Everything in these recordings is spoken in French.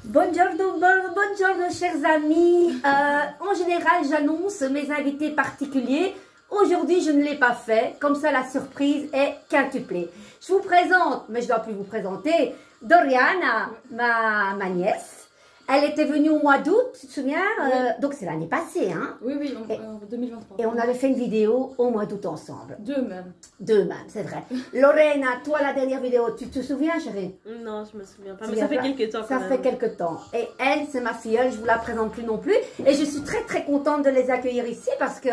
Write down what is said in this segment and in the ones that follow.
Buongiorno, chers amis. En général, j'annonce mes invités particuliers. Aujourd'hui, je ne l'ai pas fait. Comme ça, la surprise est quintuplée. Je vous présente, mais je ne dois plus vous présenter, Doriana, ma nièce. Elle était venue au mois d'août, tu te souviens? Donc, c'est l'année passée, hein? Oui, en 2023. Et on avait fait une vidéo au mois d'août ensemble. Deux même. Deux même, c'est vrai. Lorena, toi, la dernière vidéo, tu te souviens, chérie? Non, je me souviens pas, mais ça fait quelques temps. Ça fait quelques temps. Et elle, c'est ma filleule, je ne vous la présente plus non plus. Et je suis très, très contente de les accueillir ici parce que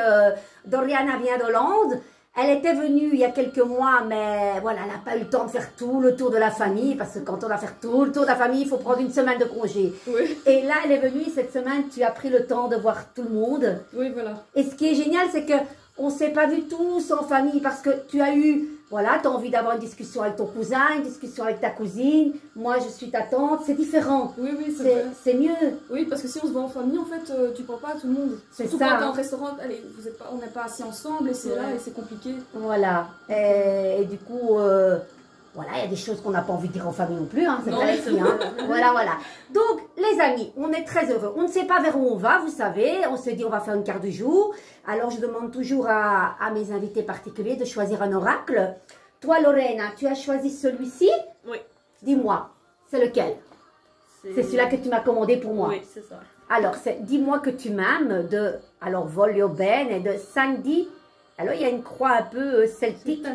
Doriana vient d'Hollande. Elle était venue il y a quelques mois, mais voilà, elle n'a pas eu le temps de faire tout le tour de la famille, parce que quand on va faire tout le tour de la famille, il faut prendre une semaine de congé. Oui. Et là, elle est venue cette semaine, tu as pris le temps de voir tout le monde. Oui, voilà. Et ce qui est génial, c'est que on ne s'est pas vu tous en famille, parce que tu as eu, voilà, tu as envie d'avoir une discussion avec ton cousin, une discussion avec ta cousine. Moi, je suis ta tante, c'est différent. Oui, oui, c'est mieux. Oui, parce que si on se voit en famille, en fait, tu ne parles pas à tout le monde. C'est Surtout ça. quand tu es en restaurant, allez, on n'est pas assis ensemble, et c'est là, et c'est compliqué. Voilà. Et du coup, voilà, il y a des choses qu'on n'a pas envie de dire en famille non plus, hein, c'est vrai ici, hein. Voilà, voilà. Donc, les amis, on est très heureux. On ne sait pas vers où on va, vous savez. On se dit, on va faire une carte du jour. Alors, je demande toujours à mes invités particuliers de choisir un oracle. Toi, Lorena, tu as choisi celui-ci? Oui. Dis-moi, c'est lequel? C'est celui-là que tu m'as commandé pour moi. Oui, c'est ça. Alors, c'est Dis-moi que tu m'aimes de, alors, Voglio bene et de Sandy. Alors, il y a une croix un peu celtique.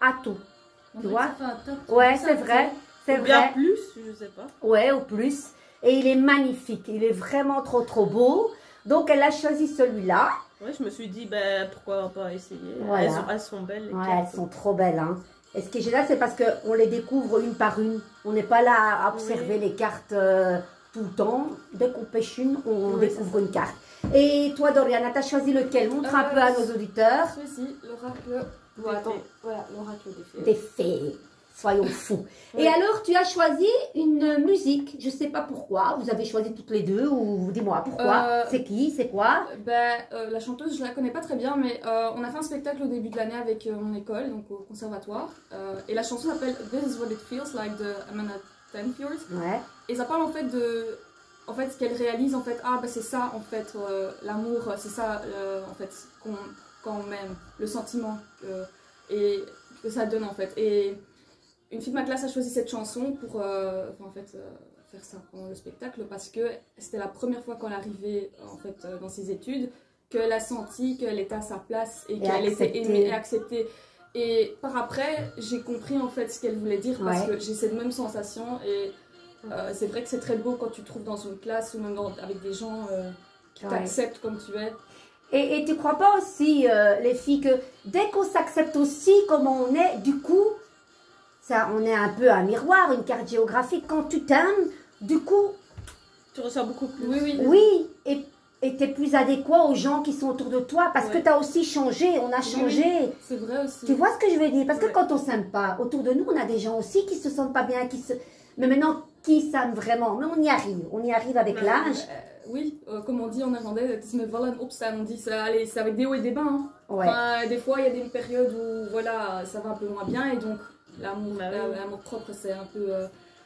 Atout. Tu vois? Ouais, c'est vrai. C'est vrai. Bien plus, je sais pas. Ouais, au plus. Et il est magnifique. Il est vraiment trop, trop beau. Donc, elle a choisi celui-là. Ouais, je me suis dit, ben, pourquoi pas essayer. Voilà. Elles sont belles. Les Ouais, cartes. elles sont trop belles, hein. Et ce qui est génial, c'est parce qu'on les découvre une par une. On n'est pas là à observer les cartes tout le temps. Dès qu'on pêche une, on découvre une carte. Et toi, Doriana, tu as choisi lequel? Montre un peu à nos auditeurs. Celui-ci, l'oracle. Voilà, l'oracle des fées. Des fées. Soyons fous. Et alors, tu as choisi une musique. Je ne sais pas pourquoi. Vous avez choisi toutes les deux ou dis-moi pourquoi. C'est qui? C'est quoi? La chanteuse, je ne la connais pas très bien, mais on a fait un spectacle au début de l'année avec mon école, donc au conservatoire. Et la chanson s'appelle This is what it feels like de Amanda Tenfjord. Ouais. Et ça parle en fait de... En fait, ce qu'elle réalise, en fait, ah, bah, c'est ça, en fait, l'amour, c'est ça, en fait, quand même, le sentiment et que ça donne, en fait. Et une fille de ma classe a choisi cette chanson pour, faire ça pendant le spectacle parce que c'était la première fois qu'elle arrivait, en fait, dans ses études, qu'elle a senti qu'elle était à sa place et qu'elle était aimée et acceptée. Et par après, j'ai compris, en fait, ce qu'elle voulait dire parce que j'ai cette même sensation et... c'est vrai que c'est très beau quand tu te trouves dans une classe ou même avec des gens qui t'acceptent comme tu es. Et tu crois pas aussi, les filles, que dès qu'on s'accepte aussi comme on est, du coup, ça, on est un peu un miroir, une carte géographique. Quand tu t'aimes, du coup... Tu ressens beaucoup plus. Oui, et tu es plus adéquat aux gens qui sont autour de toi parce que tu as aussi changé, on a changé. Oui, c'est vrai aussi. Tu vois ce que je veux dire? Parce que quand on s'aime pas, autour de nous, on a des gens aussi qui se sentent pas bien, mais maintenant, qui s'aiment vraiment. Mais on y arrive avec l'âge. Oui, comme on dit en néerlandais, het is met vallen opstaan. On dit c'est avec des hauts et des bas. Hein. Ouais. Enfin, des fois, il y a des périodes où voilà, ça va un peu moins bien et donc l'amour propre, c'est un peu,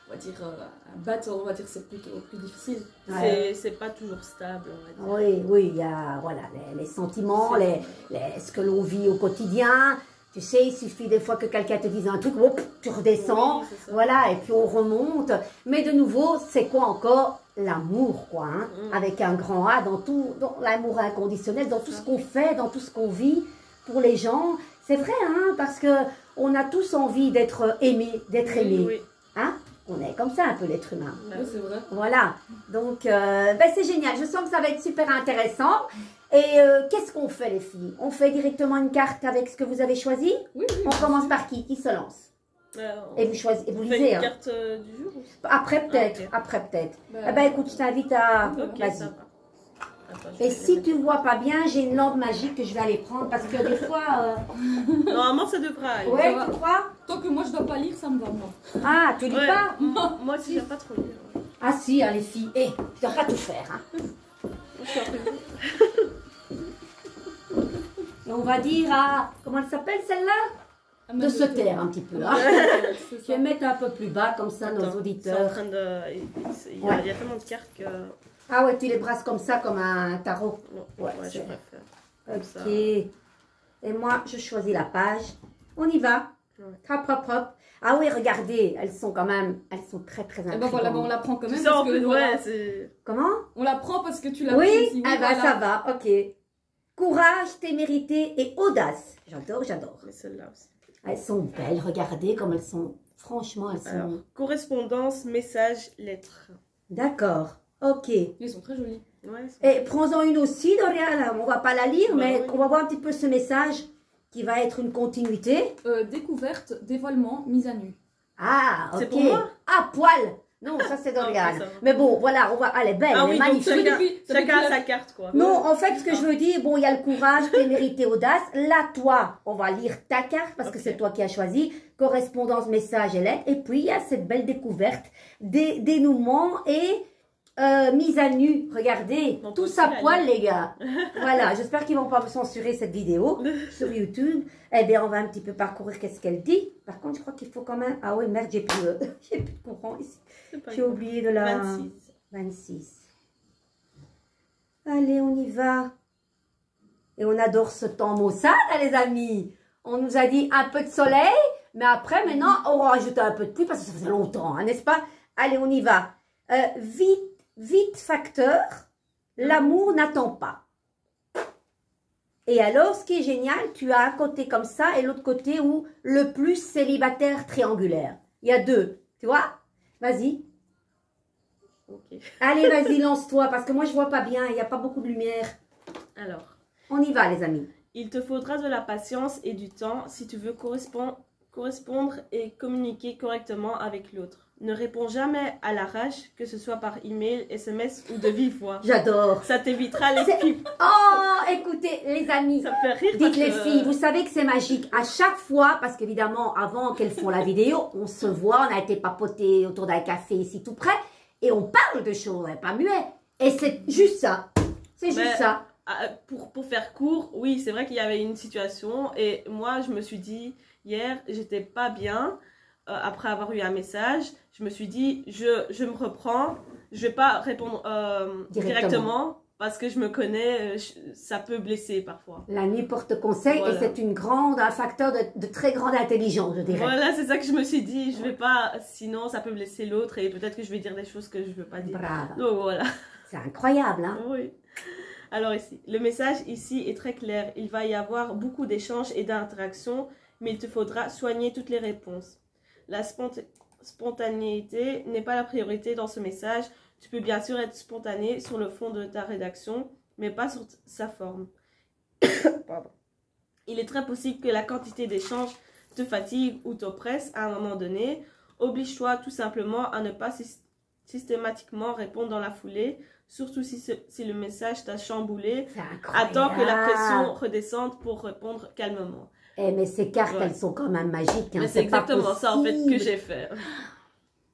on va dire, un battle, on va dire, c'est plutôt plus difficile. Ouais. C'est pas toujours stable, on va dire. Oui, il y a voilà, les sentiments, ce que l'on vit au quotidien. Tu sais, il suffit des fois que quelqu'un te dise un truc, hop, tu redescends, voilà, et puis on remonte. Mais de nouveau, c'est quoi encore? L'amour, quoi, hein, avec un grand A, dans l'amour inconditionnel, dans tout ce qu'on fait, dans tout ce qu'on vit pour les gens. C'est vrai, hein, parce que on a tous envie d'être aimés, d'être aimés. Oui. Hein? On est comme ça un peu l'être humain. Oui, c'est vrai. Voilà, donc c'est génial, je sens que ça va être super intéressant. Et qu'est-ce qu'on fait les filles? On fait directement une carte avec ce que vous avez choisi? Oui. On commence par qui? Qui se lance? Et vous choisissez, vous lisez. On fait une hein. carte du jour aussi. Après peut-être, après peut-être. Eh ben écoute, je t'invite à... Vas-y. Et si tu vois pas bien, j'ai une lampe magique que je vais aller prendre parce que des fois... Normalement, ça devrait aller. Ouais, tu crois? Tant que moi je dois pas lire, ça me va, moi. Ah, tu lis pas? Moi aussi, j'aime pas trop lire. Ah si, hein, les filles. Tu dois pas tout faire. Hein. Je suis un peu... Et on va dire à... Comment elle s'appelle celle-là? de se taire un petit peu. Hein. C'est Je ça. vais mettre un peu plus bas, comme ça, nos Attends, c'est en auditeurs. train de... il y a tellement de cartes que... Ah ouais, tu les brasses comme ça, comme un tarot. Non, Ouais, ouais, je c'est- préfère. Comme ça. Ok. Et moi, je choisis la page. On y va. Ouais. Hop, hop, hop. Ah oui, regardez, elles sont très, très Et ben intrigantes. voilà, ben on la prend quand Tu même. sais, en Parce que, plus, voilà, ouais, c'est... Comment? on la prend parce que tu l'as Oui, prise ici. eh ben voilà. ça va, ok. Courage, témérité et audace. J'adore, j'adore. Mais celle-là aussi. Elles sont belles, regardez comme elles sont. Franchement, elles sont... Alors, correspondance, message, lettres. D'accord, ok. Ils sont très jolis. Ouais, Et prends-en une aussi, Dorian. On va pas la lire, Bah mais oui. on va voir un petit peu ce message qui va être une continuité. Découverte, dévoilement, mise à nu. Ah, ok. C'est pour moi? Ah, poil. Non, ça c'est Dorian. Ah, ok, ça va. Mais bon, voilà, on va... elle est belle, Ah elle oui, est donc magnifique. chacun a sa carte, quoi. Non, en fait, ce que je veux dire, bon, il y a le courage, témérité, audace. Là, toi, on va lire ta carte parce que Ok. c'est toi qui as choisi. Correspondance, message et lettre. Et puis, il y a cette belle découverte, dénouement et mise à nu. Regardez, On peut tout aussi ça la poil, lire. les gars. Voilà, j'espère qu'ils vont pas me censurer cette vidéo sur YouTube. Eh bien, on va un petit peu parcourir qu'est-ce qu'elle dit. Par contre, je crois qu'il faut quand même... Ah oui, merde, j'ai plus de courant ici. C'est pas J'ai grave. oublié de la... 26. 26. Allez, on y va. Et on adore ce temps maussade, hein, les amis. On nous a dit un peu de soleil, mais après, maintenant, on va rajouter un peu de pluie parce que ça faisait longtemps, hein, n'est-ce pas? Allez, on y va. Vite facteur, l'amour n'attend pas. Et alors, ce qui est génial, tu as un côté comme ça et l'autre côté où le plus célibataire triangulaire. Il y a deux, tu vois? Vas-y. Ok. Allez, vas-y, lance-toi, parce que moi, je vois pas bien, il n'y a pas beaucoup de lumière. Alors, On y va, les amis. il te faudra de la patience et du temps si tu veux correspondre et communiquer correctement avec l'autre. Ne réponds jamais à l'arrache, que ce soit par email, SMS ou de vive voix. J'adore. Ça t'évitera les pipes. Oh, écoutez, les amis, Ça me fait rire. dites parce les que- filles, vous savez que c'est magique. À chaque fois, parce qu'évidemment, avant qu'elles font la vidéo, on se voit, on a été papoter autour d'un café ici tout près, et on parle de choses, on n'est pas muet. Et c'est juste ça. C'est juste Mais- ça. Ah, pour faire court, oui, c'est vrai qu'il y avait une situation et moi, je me suis dit, hier, j'étais pas bien. Après avoir eu un message, je me suis dit, je me reprends, je vais pas répondre directement parce que je me connais, ça peut blesser parfois. La nuit porte conseil Voilà. et c'est un facteur de très grande intelligence, je dirais. Voilà, c'est ça que je me suis dit, je vais pas, sinon ça peut blesser l'autre et peut-être que je vais dire des choses que je veux pas dire. Brave. Donc voilà. C'est incroyable, hein. Oui. Alors ici, le message ici est très clair. Il va y avoir beaucoup d'échanges et d'interactions, mais il te faudra soigner toutes les réponses. La spontanéité n'est pas la priorité dans ce message. Tu peux bien sûr être spontané sur le fond de ta rédaction, mais pas sur sa forme. Pardon. Il est très possible que la quantité d'échanges te fatigue ou t'oppresse à un moment donné. Oblige-toi tout simplement à ne pas systématiquement répondre dans la foulée, surtout si le message t'a chamboulé. C'est incroyable. Attends que la pression redescende pour répondre calmement. Eh, mais ces cartes, Ouais. elles sont quand même magiques. Hein. Mais c'est pas exactement ça en fait que possible. j'ai fait.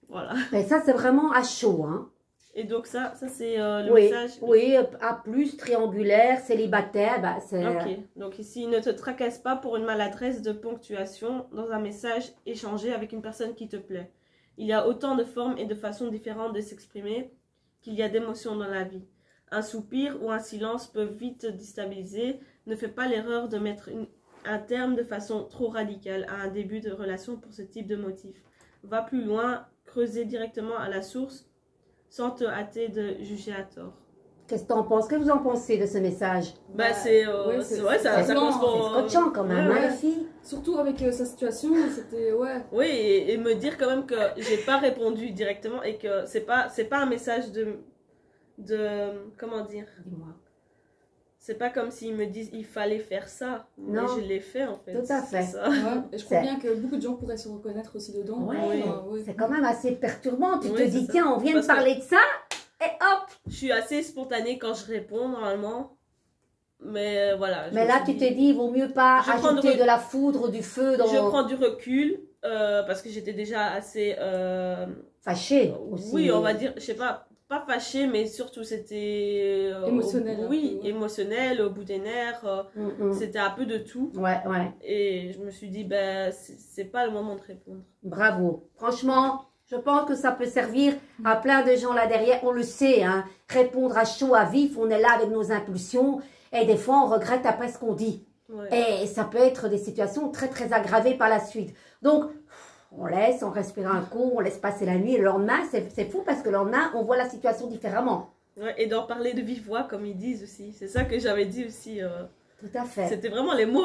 Voilà. Mais ça, c'est vraiment à chaud, hein. Et donc ça c'est le Oui, message. oui, A+, triangulaire, célibataire, bah, c'est... Ok, donc ici, ne te tracasse pas pour une maladresse de ponctuation dans un message échangé avec une personne qui te plaît. Il y a autant de formes et de façons différentes de s'exprimer qu'il y a d'émotions dans la vie. Un soupir ou un silence peuvent vite te déstabiliser. Ne fais pas l'erreur de mettre un terme de façon trop radicale à un début de relation pour ce type de motif. Va plus loin, creuser directement à la source sans te hâter de juger à tort. Qu'est-ce que t'en penses? Que vous en pensez de ce message? Bah, c'est ouais, ouais, ça c'est correspond. C'est scotchant quand même, Ouais, hein, ouais. les filles? Surtout avec sa situation, c'était ouais. Oui, et me dire quand même que j'ai pas répondu directement et que c'est pas un message de comment dire, Dis-moi. c'est pas comme s'ils me disent il fallait faire ça, Non. mais je l'ai fait en fait. Tout à fait. C'est ça. Ouais. Et je crois C'est- bien que beaucoup de gens pourraient se reconnaître aussi dedans. Ouais, Ouais. c'est quand même assez perturbant. Tu Oui, te c'est dis, ça. tiens, on vient Parce de parler de ça, et hop! Je suis assez spontanée quand je réponds normalement, mais voilà. je Mais me là, suis tu te dis, il vaut mieux pas Je prends ajouter de- de la foudre, du feu dans... je prends du recul parce que j'étais déjà assez Fâché aussi. oui, on va dire, je sais pas pas fâché, mais surtout c'était... Émotionnel. Oui, peu, ouais. émotionnel, au bout des nerfs. C'était un peu de tout. Ouais, ouais. Et je me suis dit, ben, c'est pas le moment de répondre. Bravo. Franchement, je pense que ça peut servir à plein de gens là derrière. On le sait, hein. Répondre à chaud, à vif, on est là avec nos impulsions. Et des fois, on regrette après ce qu'on dit. Ouais. Et ça peut être des situations très, très aggravées par la suite. Donc, on laisse, on respire un coup, on laisse passer la nuit. Le lendemain, c'est fou parce que le lendemain, on voit la situation différemment. Ouais, et d'en parler de vive voix, comme ils disent aussi. C'est ça que j'avais dit aussi. Tout à fait. C'était vraiment les mots.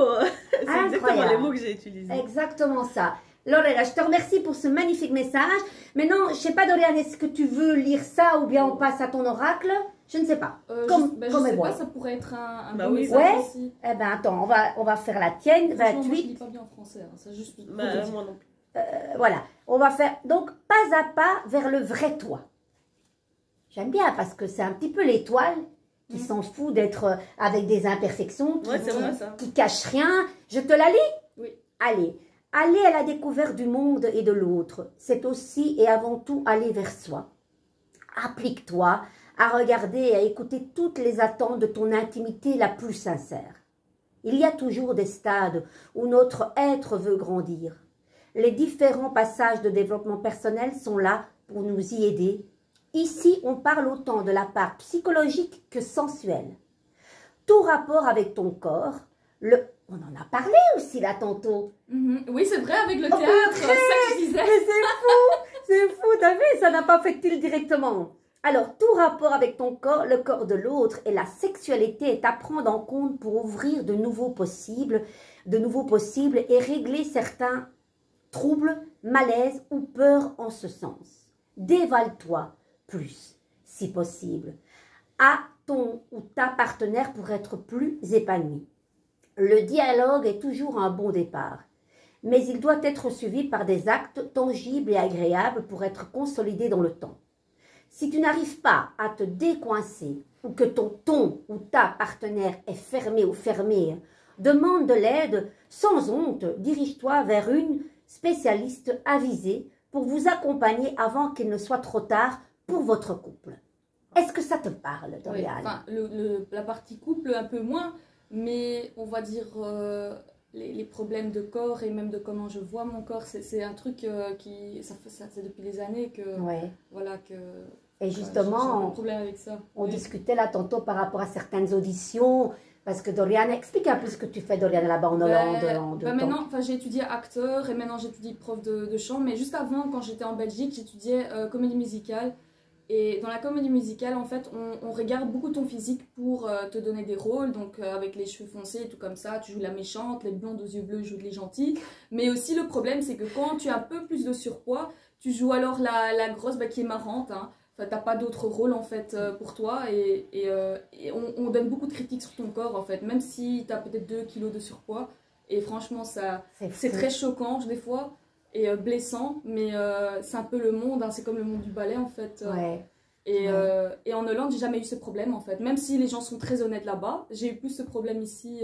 C'est exactement les mots que j'ai utilisés. Exactement ça. Lorena, je te remercie pour ce magnifique message. Maintenant, je sais pas, Dorian, est-ce que tu veux lire ça ou bien on passe à ton oracle? Je ne sais pas. Je sais pas, ça pourrait être un bah bon oui, message ouais. aussi. Eh ben attends, on va faire la tienne, Franchement, moi, je 28. lis pas bien en français, hein, c'est juste... Bah, moi non plus. Voilà, on va faire donc pas à pas vers le vrai toi. J'aime bien parce que c'est un petit peu l'étoile qui s'en fout d'être avec des imperfections, Ouais, c'est vrai ça. qui cache rien. Je te la lis? Oui. Allez, aller à la découverte du monde et de l'autre, c'est aussi et avant tout aller vers soi. Applique-toi à regarder et à écouter toutes les attentes de ton intimité la plus sincère. Il y a toujours des stades où notre être veut grandir. Les différents passages de développement personnel sont là pour nous y aider. Ici, on parle autant de la part psychologique que sensuelle. Tout rapport avec ton corps, on en a parlé aussi là tantôt. Oui, c'est vrai, avec le théâtre, c'est ça que je disais. Mais c'est fou, t'as vu, ça n'a pas fait tilt directement. Alors, tout rapport avec ton corps, le corps de l'autre et la sexualité est à prendre en compte pour ouvrir de nouveaux possibles et régler certains troubles, malaises ou peurs en ce sens. Dévale-toi plus, si possible, à ton ou ta partenaire pour être plus épanoui. Le dialogue est toujours un bon départ, mais il doit être suivi par des actes tangibles et agréables pour être consolidé dans le temps. Si tu n'arrives pas à te décoincer ou que ton ou ta partenaire est fermé ou fermée, demande de l'aide sans honte, dirige-toi vers une spécialiste avisée pour vous accompagner avant qu'il ne soit trop tard pour votre couple. Est-ce que ça te parle, Dorian? Oui, enfin, la partie couple un peu moins, mais on va dire les problèmes de corps et même de comment je vois mon corps, c'est un truc c'est depuis des années que voilà que. Et justement, j'ai un problème avec ça. On discutait là tantôt par rapport à certaines auditions, parce que Dorian, explique un peu ce que tu fais, Dorian, là-bas en Hollande. Maintenant, j'ai étudié acteur et maintenant j'étudie prof de chant, mais juste avant, quand j'étais en Belgique, j'étudiais comédie musicale. Et dans la comédie musicale, en fait, on regarde beaucoup ton physique pour te donner des rôles. Donc, avec les cheveux foncés et tout comme ça, tu joues la méchante, les blondes aux yeux bleus jouent les gentilles. Mais aussi, le problème, c'est que quand tu as un peu plus de surpoids, tu joues alors la grosse qui est marrante. Hein. Enfin, t'as pas d'autre rôle, en fait, pour toi. Et on donne beaucoup de critiques sur ton corps, en fait. Même si tu as peut-être 2 kilos de surpoids. Et franchement, c'est très choquant, des fois. Et blessant, mais c'est un peu le monde, hein, c'est comme le monde du ballet en fait. Et en Hollande, j'ai jamais eu ce problème en fait. Même si les gens sont très honnêtes là-bas, j'ai eu plus ce problème ici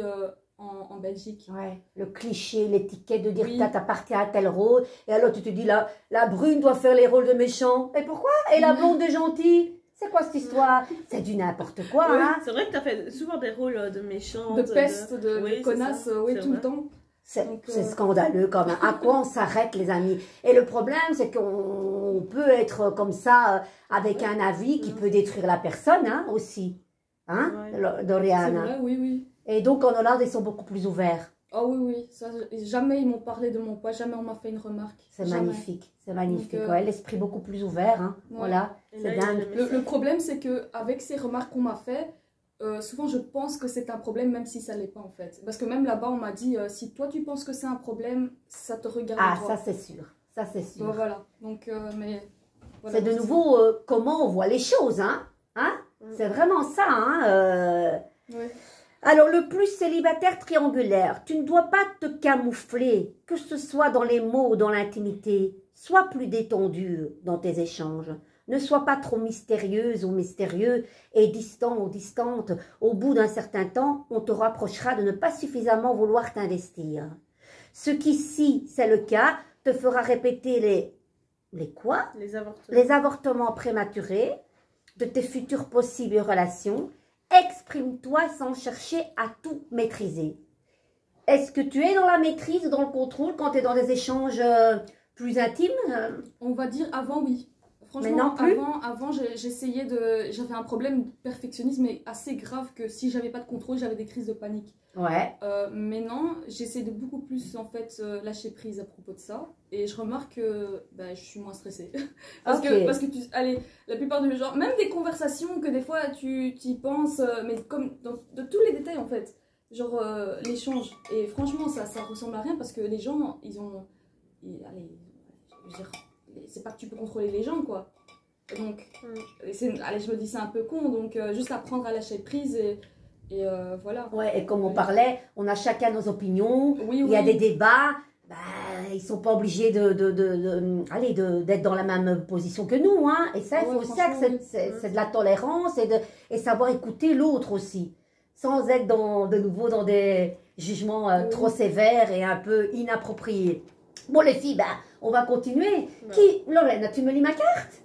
en Belgique. Ouais, le cliché, l'étiquette de dire que t'appartiens à tel rôle. Et alors tu te dis, la brune doit faire les rôles de méchant. Et pourquoi? Et la blonde de gentille? C'est quoi cette histoire? C'est du n'importe quoi. Hein? C'est vrai que tu as fait souvent des rôles de méchante, de peste, de connasse, tout le temps. C'est scandaleux quand même. À quoi on s'arrête, les amis? Et le problème, c'est qu'on peut être comme ça, avec un avis qui peut détruire la personne hein, aussi. Hein, Dorian? C'est vrai, oui. Et donc, en Hollande, ils sont beaucoup plus ouverts. Oh oui. Ça, jamais ils m'ont parlé de mon poids, jamais on m'a fait une remarque. C'est magnifique, c'est magnifique. Ouais, l'esprit beaucoup plus ouvert. Hein. Voilà, c'est dingue. Le problème, c'est qu'avec ces remarques qu'on m'a fait, souvent je pense que c'est un problème même si ça l'est pas en fait. Parce que même là-bas on m'a dit si toi tu penses que c'est un problème, ça te regarde. Ah ça c'est sûr, ça c'est sûr. Bon, voilà, donc mais... Voilà, c'est de nouveau comment on voit les choses, hein, c'est vraiment ça, hein. Alors le plus célibataire triangulaire, tu ne dois pas te camoufler, que ce soit dans les mots ou dans l'intimité. Sois plus détendu dans tes échanges. Ne sois pas trop mystérieuse ou mystérieux et distant ou distante. Au bout d'un certain temps, on te rapprochera de ne pas suffisamment vouloir t'investir. Ce qui, si c'est le cas, te fera répéter les quoi? Les avortements. Les avortements prématurés de tes futures possibles relations. Exprime-toi sans chercher à tout maîtriser. Est-ce que tu es dans la maîtrise ou dans le contrôle quand tu es dans des échanges plus intimes? On va dire avant, oui. Mais non Franchement, plus. avant j'essayais de... J'avais un problème de perfectionnisme assez grave que si j'avais pas de contrôle, j'avais des crises de panique. Ouais. Mais non, j'essaie de beaucoup plus en fait lâcher prise à propos de ça. Et je remarque que je suis moins stressée. parce que allez, la plupart du genre, même des conversations que des fois tu y penses, mais comme de tous les détails en fait. Genre l'échange. Et franchement, ça ressemble à rien parce que les gens, allez, je veux dire, c'est pas que tu peux contrôler les gens quoi. Donc, allez, je me dis c'est un peu con, donc juste apprendre à lâcher prise et voilà. Ouais, et comme on parlait, on a chacun nos opinions, Oui, il y a des débats, ils sont pas obligés d'être dans la même position que nous, hein. Et ça, il faut aussi que c'est de la tolérance et savoir écouter l'autre aussi, sans être de nouveau dans des jugements trop sévères et un peu inappropriés. Bon les filles, on va continuer. Lorraine, tu me lis ma carte?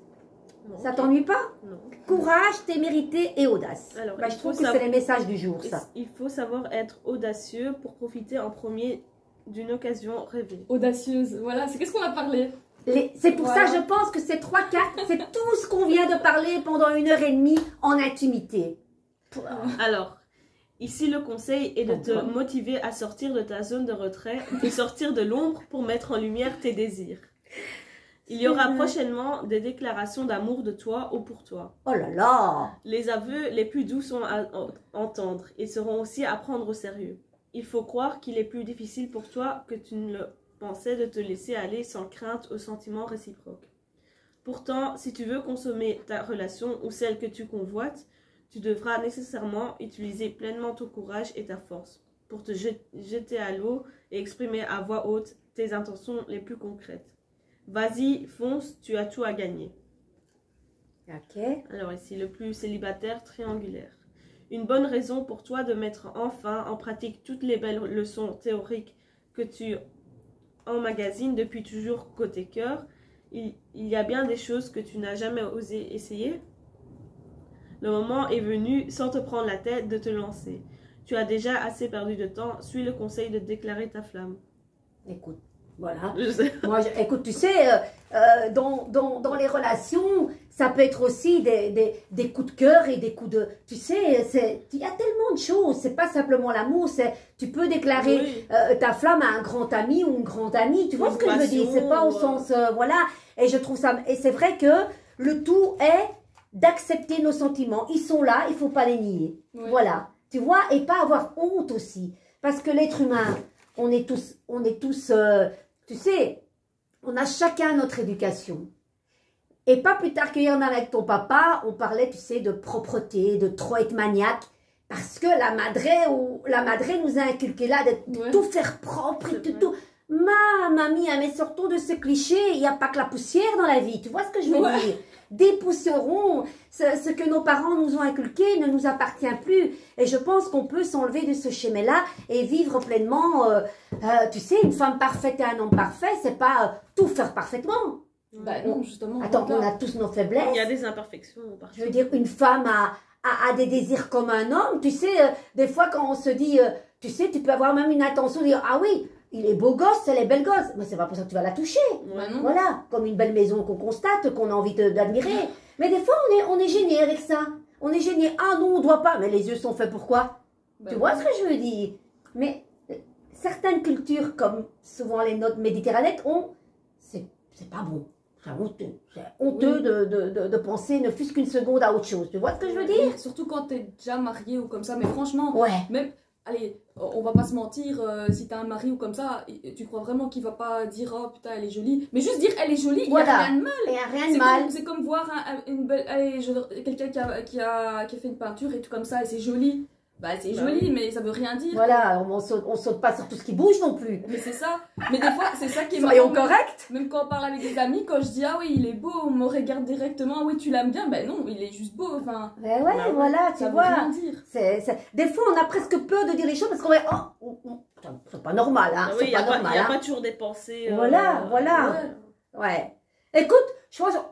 Non. Ça t'ennuie pas? Non. Courage, témérité et audace. Alors, je trouve que c'est les messages du jour, ça. Il faut savoir être audacieux pour profiter en premier d'une occasion rêvée. Audacieuse, voilà, c'est qu'est-ce qu'on a parlé. C'est pour ça, je pense que ces 3 cartes, c'est tout ce qu'on vient de parler pendant 1h30 en intimité. Alors, ici le conseil est de te motiver à sortir de ta zone de retrait, de sortir de l'ombre pour mettre en lumière tes désirs. Il y aura prochainement des déclarations d'amour de toi ou pour toi. Oh là là! Les aveux les plus doux sont à entendre et seront aussi à prendre au sérieux. Il faut croire qu'il est plus difficile pour toi que tu ne le pensais de te laisser aller sans crainte aux sentiments réciproques. Pourtant, si tu veux consommer ta relation ou celle que tu convoites, tu devras nécessairement utiliser pleinement ton courage et ta force pour te jeter à l'eau et exprimer à voix haute tes intentions les plus concrètes. Vas-y, fonce, tu as tout à gagner. Ok. Alors ici, le plus célibataire triangulaire. Une bonne raison pour toi de mettre enfin en pratique toutes les belles leçons théoriques que tu emmagasines depuis toujours côté cœur. Il y a bien des choses que tu n'as jamais osé essayer. Le moment est venu, sans te prendre la tête, de te lancer. Tu as déjà assez perdu de temps, suis le conseil de déclarer ta flamme. Écoute, voilà. Je sais. Moi, écoute, tu sais, dans les relations, ça peut être aussi des coups de cœur et des coups de... Tu sais, il y a tellement de choses. C'est pas simplement l'amour. Tu peux déclarer ta flamme à un grand ami ou une grande amie. Tu vois ce que je veux dire? C'est pas au sens... voilà. Et je trouve ça... Et c'est vrai que le tout est d'accepter nos sentiments. Ils sont là, il faut pas les nier. Oui. Voilà. Tu vois? Et pas avoir honte aussi. Parce que l'être humain, on est tous tu sais, on a chacun notre éducation. Et pas plus tard qu'hier avec ton papa, on parlait, tu sais, de propreté, de trop être maniaque. Parce que la madré nous a inculqué là de tout faire propre et tout. Mamie, mais sortons de ce cliché, il n'y a pas que la poussière dans la vie. Tu vois ce que je veux dire? Dépoussiérons ce que nos parents nous ont inculqué ne nous appartient plus. Et je pense qu'on peut s'enlever de ce schéma-là et vivre pleinement. Tu sais, une femme parfaite et un homme parfait, c'est pas tout faire parfaitement. Non, justement. Attends, on a tous nos faiblesses. Il y a des imperfections. Je veux dire, une femme a des désirs comme un homme. Tu sais, des fois quand on se dit, tu sais, tu peux avoir même une intention de dire, ah oui, il est beau gosse, elle est belle gosse. Mais c'est pas pour ça que tu vas la toucher. Voilà, comme une belle maison qu'on constate, qu'on a envie d'admirer. Mais des fois, on est gêné avec ça. On est gêné. Ah non, on doit pas. Mais les yeux sont faits pour quoi? Tu vois ce que je veux dire? Mais certaines cultures, comme souvent les nôtres méditerranéennes, c'est pas bon. C'est honteux. C'est honteux de penser ne fût-ce qu'une seconde à autre chose. Tu vois ce que je veux dire? Surtout quand t'es déjà marié ou comme ça. Mais franchement, ouais. Même... Allez, on va pas se mentir, si t'as un mari ou comme ça, tu crois vraiment qu'il va pas dire oh putain elle est jolie, mais juste dire elle est jolie, il y a rien de mal. Il y a rien de mal. C'est comme voir une belle, quelqu'un qui a fait une peinture et tout comme ça et c'est joli. Bah c'est joli, mais ça veut rien dire. Voilà, on saute pas sur tout ce qui bouge non plus. Mais c'est ça. Mais des fois, c'est ça qui est Soyons corrects. Même quand on parle avec des amis, quand je dis ah oui il est beau, on me regarde directement, oui tu l'aimes bien, ben non, il est juste beau. Enfin. Ben ouais, voilà, tu vois. Ça veut rien dire. Des fois, on a presque peur de dire les choses parce qu'on va c'est pas normal, hein. Oui, il n'y a normal, pas toujours des pensées. Voilà. Ouais. Écoute,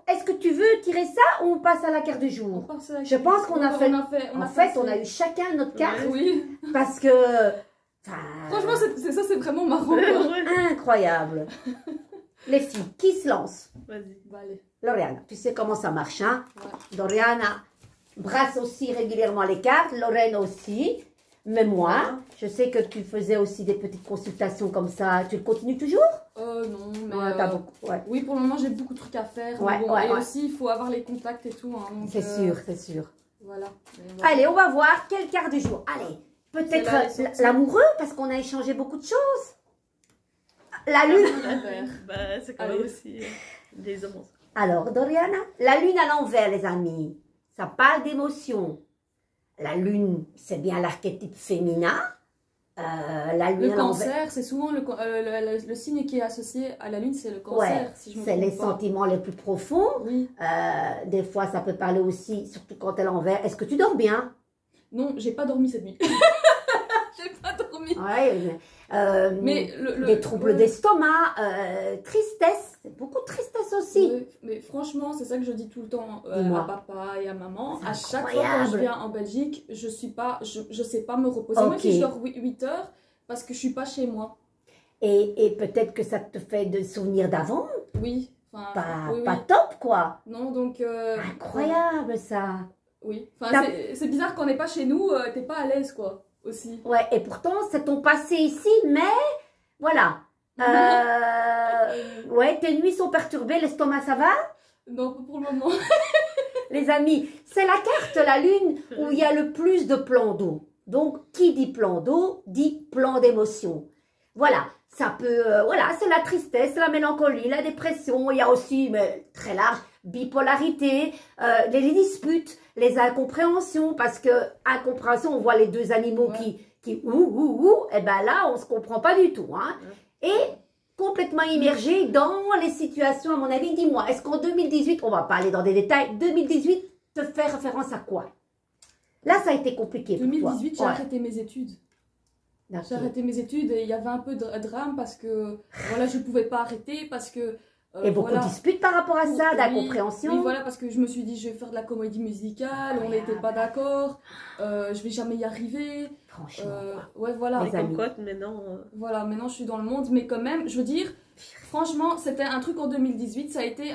est-ce que tu veux tirer ça ou on passe à la carte du jour? Je pense qu'on a fait... En fait, on a eu chacun notre carte. Oui. Parce que... Franchement, c'est vraiment marrant. Quoi. Incroyable. Les filles, qui se lance? Vas-y. Bah, allez. Lauriane, tu sais comment ça marche, hein? Ouais. Doriana brasse aussi régulièrement les cartes, Lorraine aussi. Mais moi, je sais que tu faisais aussi des petites consultations comme ça. Tu le continues toujours? Non, mais... Ouais, t'as beaucoup, ouais. Oui, pour le moment, j'ai beaucoup de trucs à faire. Ouais, bon, ouais, et ouais. aussi, il faut avoir les contacts et tout. Hein, C'est sûr, c'est sûr. Voilà. Voilà. Allez, on va voir quelle carte du jour. Allez, peut-être l'amoureux, parce qu'on a échangé beaucoup de choses. La lune. Bah, c'est quand même aussi des hommes. Alors, Doriana, la lune à l'envers, les amis. Ça parle d'émotion. La lune, c'est bien l'archétype féminin. La lune Le à l'envers. cancer, c'est souvent le signe qui est associé à la lune, c'est le cancer. Ouais, si je me c'est trompe les pas. sentiments les plus profonds. Oui. Des fois, ça peut parler aussi, surtout quand elle est l'envers. Est-ce que tu dors bien? Non, j'ai pas dormi cette nuit. J'ai pas dormi. Ouais. Mais des troubles d'estomac, tristesse. C'est beaucoup de tristesse aussi. Mais franchement, c'est ça que je dis tout le temps à papa et à maman. À C'est chaque fois quand je viens en Belgique, je sais pas me reposer. Même si je dors 8 heures, parce que je suis pas chez moi. Et peut-être que ça te fait de souvenirs d'avant. Oui. Pas top, quoi. Non, donc... Incroyable, ça. Oui. Enfin, c'est bizarre qu'on n'est pas chez nous, t'es pas à l'aise, quoi, aussi. Ouais, et pourtant, c'est ton passé ici, mais... Voilà. Ouais, tes nuits sont perturbées, l'estomac, ça va? Non, pas pour le moment. Les amis, c'est la carte, la lune, où il y a le plus de plans d'eau. Donc, qui dit plan d'eau, dit plan d'émotion. Voilà, ça peut... voilà, c'est la tristesse, la mélancolie, la dépression. Il y a aussi, mais très large, bipolarité, les disputes, les incompréhensions. Parce que, incompréhension, on voit les deux animaux qui et ben là, on se comprend pas du tout. Hein. Et complètement immergé dans les situations, à mon avis. Dis-moi, est-ce qu'en 2018, on va pas aller dans des détails, 2018 te fait référence à quoi? Là, ça a été compliqué pour 2018, toi. j'ai arrêté mes études. J'ai arrêté mes études et il y avait un peu de drame parce que voilà, je pouvais pas arrêter parce que... et beaucoup de disputes par rapport à ça, d'incompréhension. Oui, voilà, parce que je me suis dit, je vais faire de la comédie musicale, on n'était pas d'accord, je vais jamais y arriver. Franchement. Ouais, voilà. Mais comme quoi, maintenant... Voilà, maintenant je suis dans le monde, mais quand même, je veux dire, franchement, c'était un truc en 2018, ça a été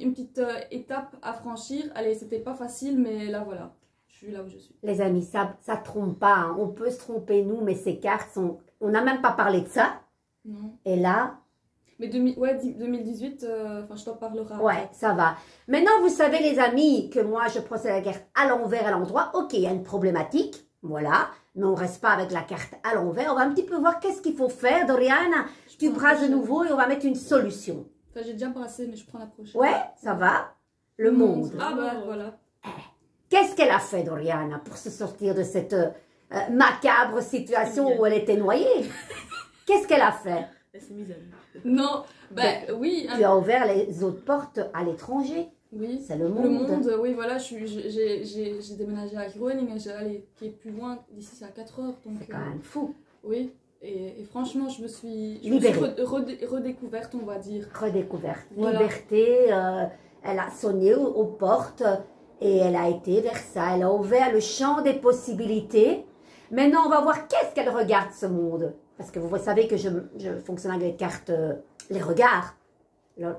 une petite étape à franchir. Allez, c'était pas facile, mais là, voilà. Je suis là où je suis. Les amis, ça trompe pas. Hein. On peut se tromper, nous, mais ces cartes sont... On n'a même pas parlé de ça. Non. Et là... Mais 2018, je t'en parlerai. Ouais, ça va. Maintenant, vous savez, les amis, que moi, je procède à la carte à l'envers, à l'endroit. Ok, il y a une problématique. Voilà. Mais on ne reste pas avec la carte à l'envers. On va un petit peu voir qu'est-ce qu'il faut faire. Doriane, tu brasses de nouveau et on va mettre une solution. Enfin, j'ai déjà brassé, mais je prends la prochaine. Ouais, ça va. Le monde. Ah bah, voilà. Qu'est-ce qu'elle a fait, Doriana, pour se sortir de cette macabre situation où elle était noyée? Qu'est-ce qu'elle a fait? Elle s'est mise à nu. Non, oui. Tu as ouvert les autres portes à l'étranger. Oui. C'est le monde. Le monde, oui, voilà. J'ai déménagé à Groningen, qui est plus loin. D'ici, c'est à 4 heures. C'est quand même fou. Oui. Et franchement, je me suis redécouverte, on va dire. Redécouverte. Voilà. Liberté. Elle a sonné aux portes. Et elle a été vers ça, elle a ouvert le champ des possibilités. Maintenant, on va voir qu'est-ce qu'elle regarde, ce monde. Parce que vous savez que je fonctionne avec les cartes, les regards,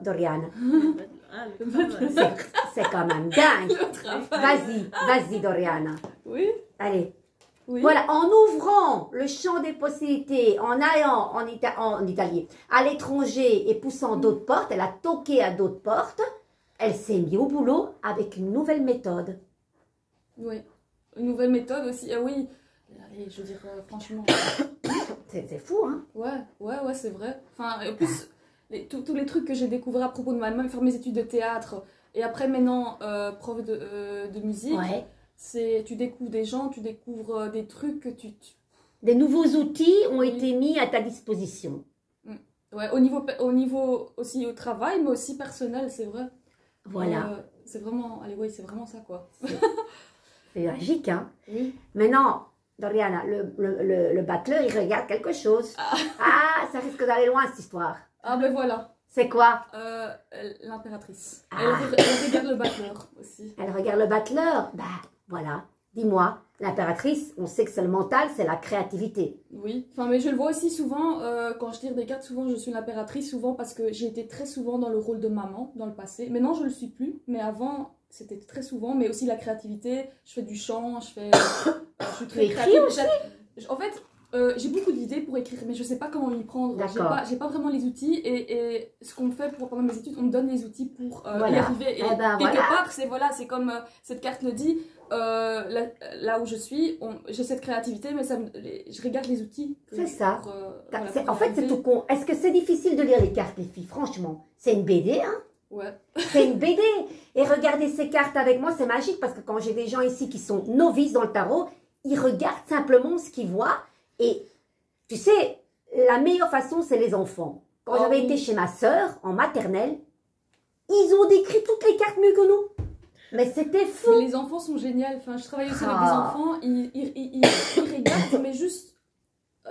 Doriane. C'est quand même dingue. Vas-y, Doriane. Oui. Allez. Oui. Voilà, en ouvrant le champ des possibilités, en allant en Italie, à l'étranger et poussant d'autres portes, elle a toqué à d'autres portes. Elle s'est mise au boulot avec une nouvelle méthode. Oui, une nouvelle méthode aussi. Ah oui, allez, je veux dire, franchement. C'est fou, hein? Ouais, c'est vrai. Enfin, en plus, tous les trucs que j'ai découverts à propos de moi-même, faire mes études de théâtre, et après maintenant, prof de musique, tu découvres des gens, tu découvres des trucs que Des nouveaux outils ont été mis à ta disposition. Ouais, au niveau aussi au travail, mais aussi personnel, c'est vrai. Voilà. C'est vraiment, c'est vraiment ça, quoi. C'est magique, hein? Oui. Maintenant, Doriana, le battleur, il regarde quelque chose. Ah, ça risque d'aller loin, cette histoire. Ah ben voilà. C'est quoi? L'impératrice. Ah. Elle regarde le battleur aussi. Elle regarde le battleur. Bah, voilà. Dis-moi, l'impératrice, on sait que c'est le mental, c'est la créativité. Oui, enfin, mais je le vois aussi souvent, quand je tire des cartes, souvent je suis l'impératrice, souvent parce que j'ai été très souvent dans le rôle de maman dans le passé. Maintenant je le suis plus, mais avant c'était très souvent, mais aussi la créativité, je fais du chant, je suis très créative. En fait, j'ai beaucoup d'idées pour écrire, mais je sais pas comment m'y prendre. J'ai pas vraiment les outils, et ce qu'on fait pendant mes études, on me donne les outils pour y arriver. Et quelque part, c'est comme cette carte le dit, là où je suis, j'ai cette créativité, mais je regarde les outils. C'est ça. En fait, c'est tout con. Est-ce que c'est difficile de lire les cartes, les filles? Franchement, c'est une BD, hein? Ouais. C'est une BD. Et regardez ces cartes avec moi, c'est magique, parce que quand j'ai des gens ici qui sont novices dans le tarot, ils regardent simplement ce qu'ils voient. Et tu sais, la meilleure façon, c'est les enfants. Quand j'avais été chez ma sœur, en maternelle, ils ont décrit toutes les cartes mieux que nous. Mais c'était fou. Mais les enfants sont géniaux. Enfin, je travaille aussi avec des enfants. Ils regardent, mais juste...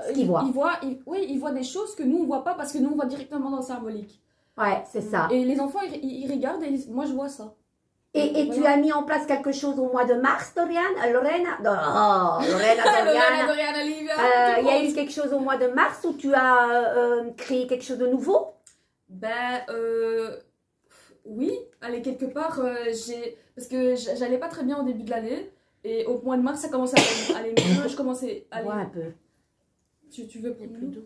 ce qu'ils voient. Ils voient des choses que nous, on ne voit pas, parce que nous, on voit directement dans le symbolique. Ouais, c'est ça. Et les enfants, ils regardent, et moi, je vois ça. Et tu as mis en place quelque chose au mois de mars, Lorena? Lorena, Dorian, Olivia. Il y a eu quelque chose au mois de mars où tu as créé quelque chose de nouveau? Oui, allez, quelque part, parce que j'allais pas très bien au début de l'année, et au mois de mars, ça commençait à aller mieux. Je commençais à aller... Ouais, un peu. Tu veux plus d'eau?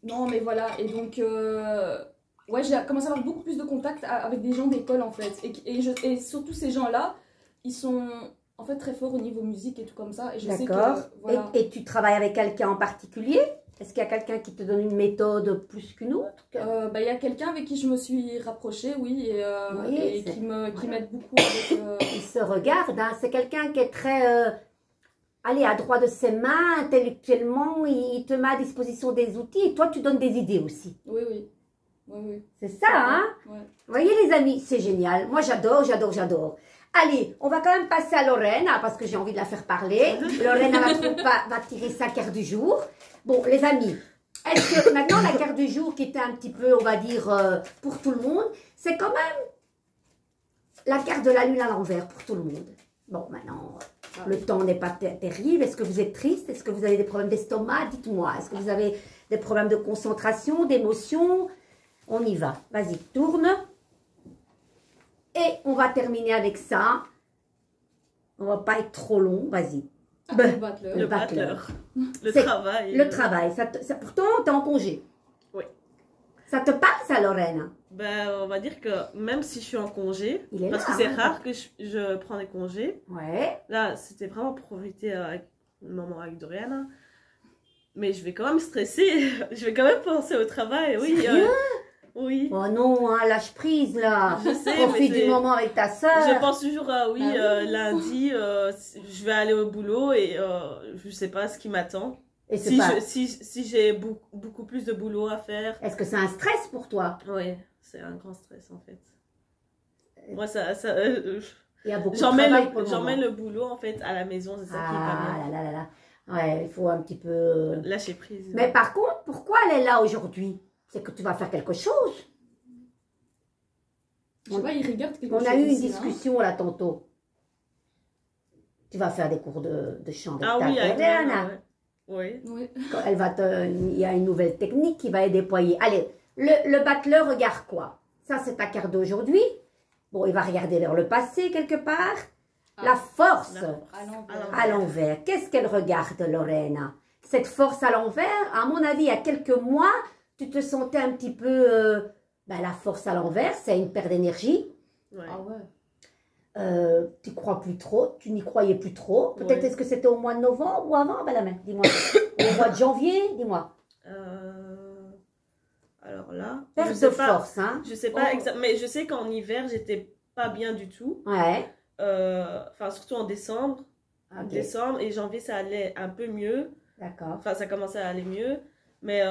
Non, mais voilà, et donc... Ouais, j'ai commencé à avoir beaucoup plus de contacts avec des gens d'école, en fait. Et surtout, ces gens-là, ils sont en fait très forts au niveau musique et tout comme ça. Et je sais que, voilà. Et tu travailles avec quelqu'un en particulier? Est-ce qu'il y a quelqu'un qui te donne une méthode plus qu'une autre? Il y a quelqu'un avec qui je me suis rapprochée, oui, et qui m'aide beaucoup avec... Il se regarde, hein. C'est quelqu'un qui est très... allez, à droit de ses mains, intellectuellement, il te met à disposition des outils. Et toi, tu donnes des idées aussi. Oui, oui. Oui. C'est ça, hein? Ouais. Vous voyez, les amis, c'est génial. Moi, j'adore. Allez, on va quand même passer à Lorena, parce que j'ai envie de la faire parler. Lorena va tirer sa carte du jour. Bon, les amis, est-ce que maintenant, la carte du jour, qui était un petit peu, on va dire, pour tout le monde, c'est quand même la carte de la lune à l'envers pour tout le monde. Bon, maintenant, le temps n'est pas terrible. Est-ce que vous êtes triste? Est-ce que vous avez des problèmes d'estomac? Dites-moi. Est-ce que vous avez des problèmes de concentration, d'émotion? On y va. Vas-y, tourne. Et on va terminer avec ça. On va pas être trop long. Vas-y. Le battleur. Le travail. Le travail. Pourtant, tu es en congé. Oui. Ça te parle, ça, Lorraine? On va dire que même si je suis en congé, parce que là, c'est rare que je prends des congés. Ouais. Là, c'était vraiment pour profiter avec le moment avec Dorian. Mais je vais quand même stresser. Je vais quand même penser au travail. Oui. Oui. Oh non, hein, lâche prise là. Je sais, profite du moment avec ta soeur. Je pense toujours à lundi, je vais aller au boulot et je sais pas ce qui m'attend. Si j'ai beaucoup plus de boulot à faire. Est-ce que c'est un stress pour toi? Oui, c'est un grand stress en fait. Moi, il y a beaucoup de travail pour le moment. J'emmène le boulot en fait à la maison, c'est ça qui est pas bien. Là. Ouais, il faut un petit peu lâcher prise. Mais par contre, pourquoi elle est là aujourd'hui? C'est que tu vas faire quelque chose. Je sais pas, il regarde quelque chose. On a eu une discussion là tantôt. Tu vas faire des cours de chant avec ta Lorena. Oui. Il y a une nouvelle technique qui va être déployée. Allez, le battleur regarde quoi? Ça, c'est ta carte d'aujourd'hui. Bon, il va regarder vers le passé quelque part. La force à l'envers. Qu'est-ce qu'elle regarde, Lorena? Cette force à l'envers, à mon avis, il y a quelques mois, tu te sentais un petit peu... la force à l'envers, c'est une perte d'énergie. Ouais. Ah ouais. Tu crois plus trop, tu n'y croyais plus trop. Peut-être est-ce que c'était au mois de novembre ou avant? Dis-moi. Au mois de janvier, dis-moi. Alors là, perte de force, hein. Je sais pas exactement, mais je sais qu'en hiver, j'étais pas bien du tout. Ouais. Surtout en décembre. Okay. Décembre et janvier, ça allait un peu mieux. D'accord. Enfin, ça commençait à aller mieux, mais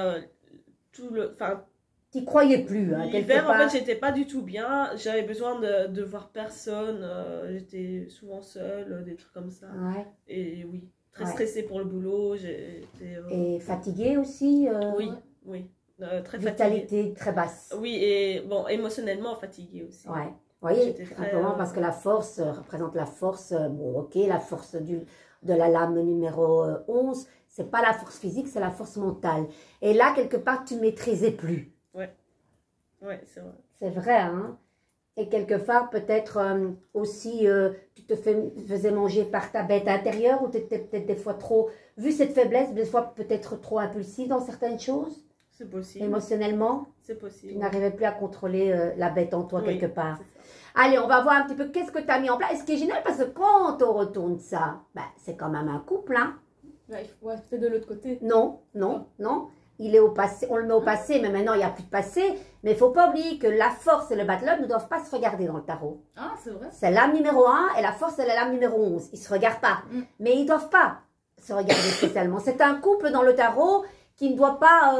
tu croyais plus, hein, l'hiver, en fait, j'étais pas du tout bien. J'avais besoin de voir personne. J'étais souvent seule, des trucs comme ça. Ouais. Et oui, très stressée pour le boulot. Et fatiguée aussi Oui. très fatiguée. Vitalité très basse. Oui, et bon, émotionnellement fatiguée aussi. Ouais. Vous voyez, J'étais très, simplement parce que la force représente la force, bon ok, la force de la lame numéro 11, c'est pas la force physique, c'est la force mentale. Et là, quelque part, tu maîtrisais plus. Ouais, c'est vrai. C'est vrai, hein. Et quelque part, peut-être aussi, tu te faisais manger par ta bête intérieure ou tu étais peut-être des fois trop, vu cette faiblesse, des fois peut-être trop impulsive dans certaines choses, C'est possible. émotionnellement. C'est Tu possible. n'arrivais plus à contrôler la bête en toi Oui, quelque part. c'est ça. Allez, on va voir un petit peu qu'est-ce que tu as mis en place. Et ce qui est génial, parce que quand on retourne ça, ben, c'est quand même un couple, hein. Ouais, c'est de l'autre côté. Non. Il est au passé, on le met au passé, mais maintenant il n'y a plus de passé. Mais il ne faut pas oublier que la force et le battle-up ne doivent pas se regarder dans le tarot. Ah, c'est vrai. C'est l'âme numéro 1 et la force, c'est la lame numéro 11. Ils ne se regardent pas. Mais ils ne doivent pas se regarder spécialement. C'est un couple dans le tarot qui ne doit pas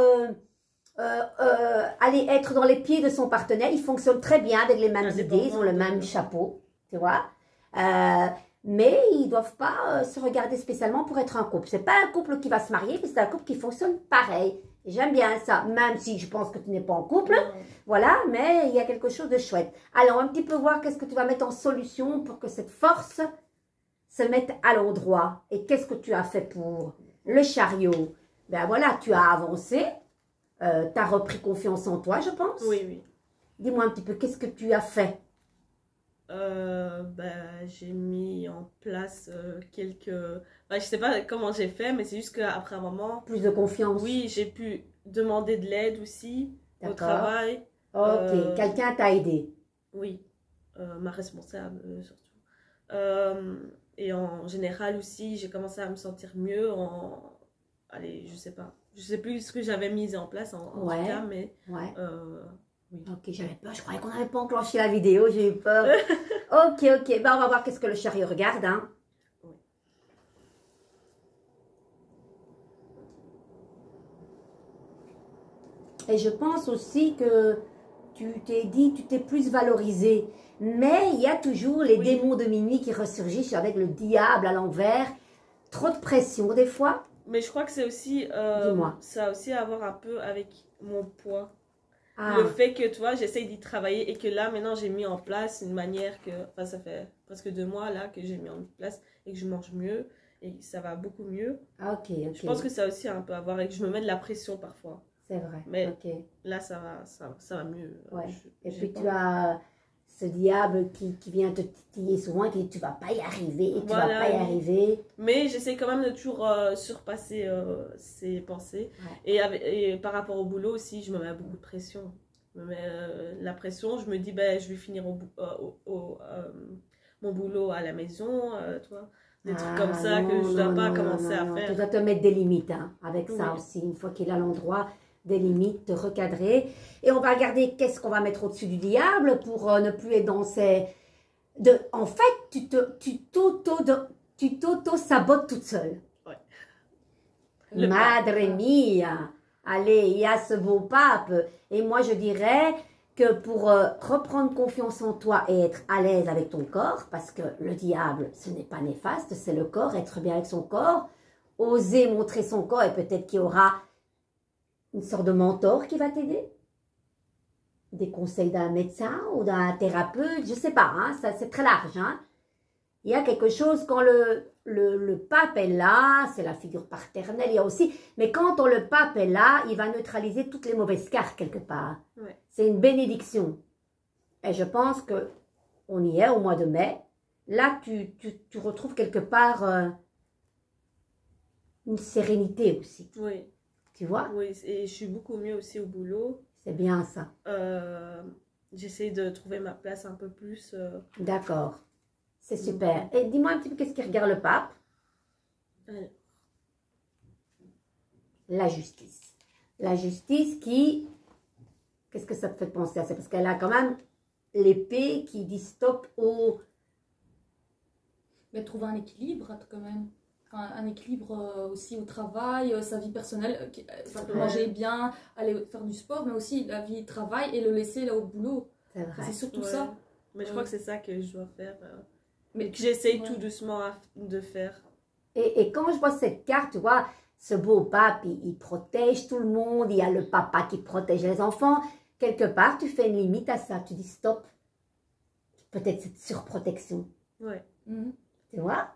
aller être dans les pieds de son partenaire. Ils fonctionnent très bien avec les mêmes idées. Ils ont le même chapeau, tu vois. Mais ils ne doivent pas se regarder spécialement pour être un couple. Ce n'est pas un couple qui va se marier, mais c'est un couple qui fonctionne pareil. Et j'aime bien ça, même si je pense que tu n'es pas en couple. Voilà, mais il y a quelque chose de chouette. Alors, un petit peu voir qu'est-ce que tu vas mettre en solution pour que cette force se mette à l'endroit. Et qu'est-ce que tu as fait pour le chariot? Ben voilà, tu as avancé. Tu as repris confiance en toi, je pense. Oui. Dis-moi un petit peu, qu'est-ce que tu as fait? J'ai mis en place quelques... je sais pas comment j'ai fait, mais c'est juste qu'après un moment... Plus de confiance. Oui, j'ai pu demander de l'aide aussi au travail. Ok, quelqu'un t'a aidé. Oui, ma responsable surtout. Et en général aussi, j'ai commencé à me sentir mieux Allez, je sais pas. Je sais plus ce que j'avais mis en place en tout cas, mais... Ouais. Oui. Ok, j'avais peur. Je croyais qu'on n'avait pas enclenché la vidéo. J'ai eu peur. Ok. Ben, on va voir qu'est-ce que le chariot regarde. Hein. Oui. Et je pense aussi que tu t'es dit, tu t'es plus valorisé. Mais il y a toujours les démons de minuit qui ressurgissent avec le diable à l'envers. Trop de pression des fois. Mais je crois que c'est aussi... Dis-moi. Ça a aussi à voir un peu avec mon poids. Ah. Le fait que, tu vois, j'essaye d'y travailler et que là, maintenant, j'ai mis en place une manière que... Enfin, ça fait presque 2 mois, là, que j'ai mis en place et que je mange mieux et ça va beaucoup mieux. Ok. Je pense que ça a aussi un peu à voir et que je me mets de la pression parfois. C'est vrai. Mais là, ça va mieux. Ouais. Et puis, tu as ce diable qui vient te titiller souvent et qui dit tu vas pas y arriver et tu vas pas y arriver. Mais j'essaie quand même de toujours surpasser ces pensées. Ouais. Et par rapport au boulot aussi, je me mets beaucoup de pression. Je me mets la pression, je me dis je vais finir mon boulot à la maison, toi. Des trucs comme ça que je dois pas commencer à faire. Tu dois te mettre des limites avec ça aussi. Une fois qu'il est à l'endroit, des limites, te recadrer. Et on va regarder qu'est-ce qu'on va mettre au-dessus du diable pour ne plus être dans ces... En fait, tu t'auto-sabotes toute seule. Ouais. Madre mia! Allez, il y a ce beau pape. Et moi, je dirais que pour reprendre confiance en toi et être à l'aise avec ton corps, parce que le diable, ce n'est pas néfaste, c'est le corps, être bien avec son corps, oser montrer son corps et peut-être qu'il y aura une sorte de mentor qui va t'aider, des conseils d'un médecin ou d'un thérapeute, je ne sais pas, hein, ça c'est très large. Hein. Il y a quelque chose quand le pape est là, c'est la figure paternelle, il y a aussi, mais quand le pape est là, il va neutraliser toutes les mauvaises cartes quelque part. Ouais. C'est une bénédiction. Et je pense qu'on y est au mois de mai. Là, tu retrouves quelque part une sérénité aussi. Oui. Tu vois? Oui, et je suis beaucoup mieux aussi au boulot. C'est bien ça. J'essaie de trouver ma place un peu plus. D'accord. C'est super. Et dis-moi un petit peu qu'est-ce qui regarde le pape? La justice. La justice qui... Qu'est-ce que ça te fait penser à ça? Parce qu'elle a quand même l'épée qui dit stop au... Mais trouver un équilibre quand même. Un équilibre aussi au travail, sa vie personnelle, manger bien, aller faire du sport, mais aussi la vie travail et le laisser là au boulot. C'est vrai. C'est surtout ça. Mais je crois que c'est ça que je dois faire. Mais que j'essaye tout doucement de faire. Et quand je vois cette carte, tu vois, ce beau pape, il protège tout le monde, il y a le papa qui protège les enfants. Quelque part, tu fais une limite à ça, tu dis stop. Peut-être cette surprotection. Ouais. Tu vois?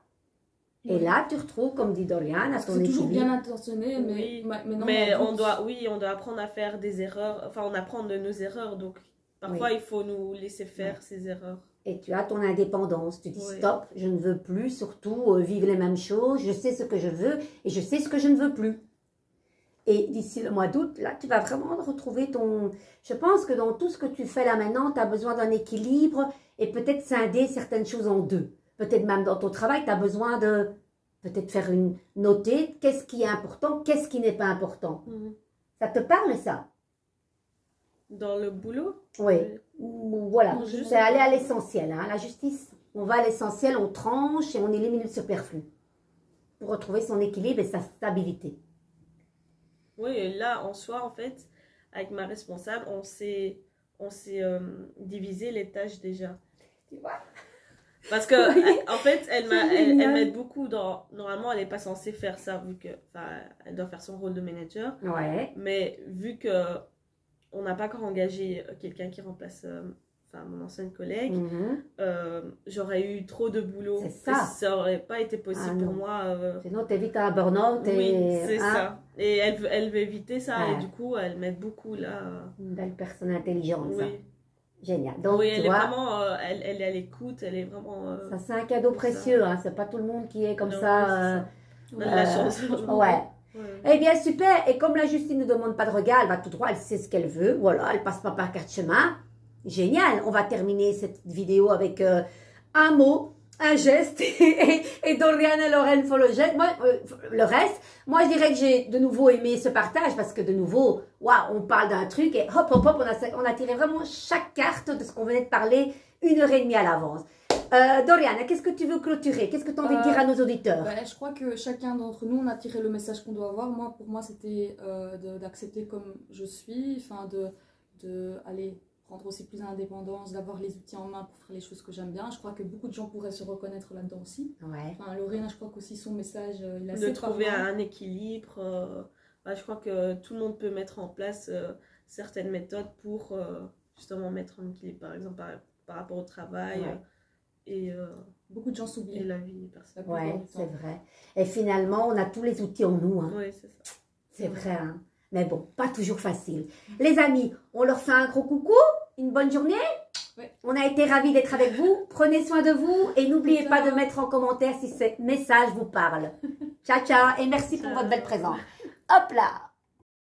Et là, tu retrouves, comme dit Dorian, à ton équilibre. C'est toujours bien intentionné, mais, Oui. maintenant, Mais on doit apprendre à faire des erreurs, enfin on apprend de nos erreurs, donc parfois il faut nous laisser faire ces erreurs. Et tu as ton indépendance, tu dis Oui. stop, je ne veux plus surtout vivre les mêmes choses, je sais ce que je veux et je sais ce que je ne veux plus. Et d'ici le mois d'août, là, tu vas vraiment retrouver ton... Je pense que dans tout ce que tu fais là maintenant, tu as besoin d'un équilibre et peut-être scinder certaines choses en deux. Peut-être même dans ton travail, tu as besoin de peut-être faire une noter qu'est-ce qui est important, qu'est-ce qui n'est pas important. Ça te parle, ça? Dans le boulot? Oui. Voilà, Non, c'est aller à l'essentiel. Hein. La justice, on va à l'essentiel, on tranche et on élimine le superflu pour retrouver son équilibre et sa stabilité. Oui, et là, en soi, en fait, avec ma responsable, on s'est divisé les tâches déjà. Tu vois? Parce que, en fait, elle m'aide beaucoup dans... Normalement, elle n'est pas censée faire ça, vu que... Enfin, elle doit faire son rôle de manager. Ouais. Mais vu que on n'a pas encore engagé quelqu'un qui remplace mon ancienne collègue, j'aurais eu trop de boulot. C'est ça. Et ça n'aurait pas été possible pour moi. Sinon, tu évites un burn-out. Oui, c'est ça. Et elle veut éviter ça. Ouais. Et du coup, elle m'aide beaucoup là. Une belle personne intelligente, ça. Oui. Génial. Donc, Oui, tu elle est vois, vraiment... elle est à l'écoute. Elle est vraiment... ça, c'est un cadeau précieux. Hein. C'est pas tout le monde qui est comme Non, ça. oui, c'est ça. On a de la chance. Ouais. Ouais. Eh bien, super. Et comme la justice ne demande pas de regard, elle va tout droit, elle sait ce qu'elle veut. Voilà, elle passe pas par quatre chemins. Génial. On va terminer cette vidéo avec un mot, un geste et Dorian et Lorraine font le geste. Moi, le reste, moi, je dirais que j'ai de nouveau aimé ce partage parce que de nouveau, waouh, on parle d'un truc et hop, hop, hop, on a tiré vraiment chaque carte de ce qu'on venait de parler 1h30 à l'avance. Dorian, qu'est-ce que tu veux clôturer? Qu'est-ce que tu as envie de dire à nos auditeurs? Je crois que chacun d'entre nous, on a tiré le message qu'on doit avoir. Moi, pour moi, c'était d'accepter comme je suis, enfin de aller prendre aussi plus d'indépendance, d'avoir les outils en main pour faire les choses que j'aime bien. Je crois que beaucoup de gens pourraient se reconnaître là-dedans aussi. Ouais. Enfin, Lorraine, je crois qu'aussi son message, il a De trouver un équilibre. Je crois que tout le monde peut mettre en place certaines méthodes pour justement mettre en équilibre, par exemple par rapport au travail. Ouais. Et beaucoup de gens s'oublient. Et la vie personnelle. Ouais, c'est vrai. Et finalement, on a tous les outils en nous. Hein. Oui, c'est ça. C'est vrai. Hein. Mais bon, pas toujours facile. Les amis, on leur fait un gros coucou, une bonne journée. Ouais. On a été ravis d'être avec vous. Prenez soin de vous et n'oubliez pas de mettre en commentaire si ce message vous parle. Ciao, ciao et merci pour votre belle présence. Hop là!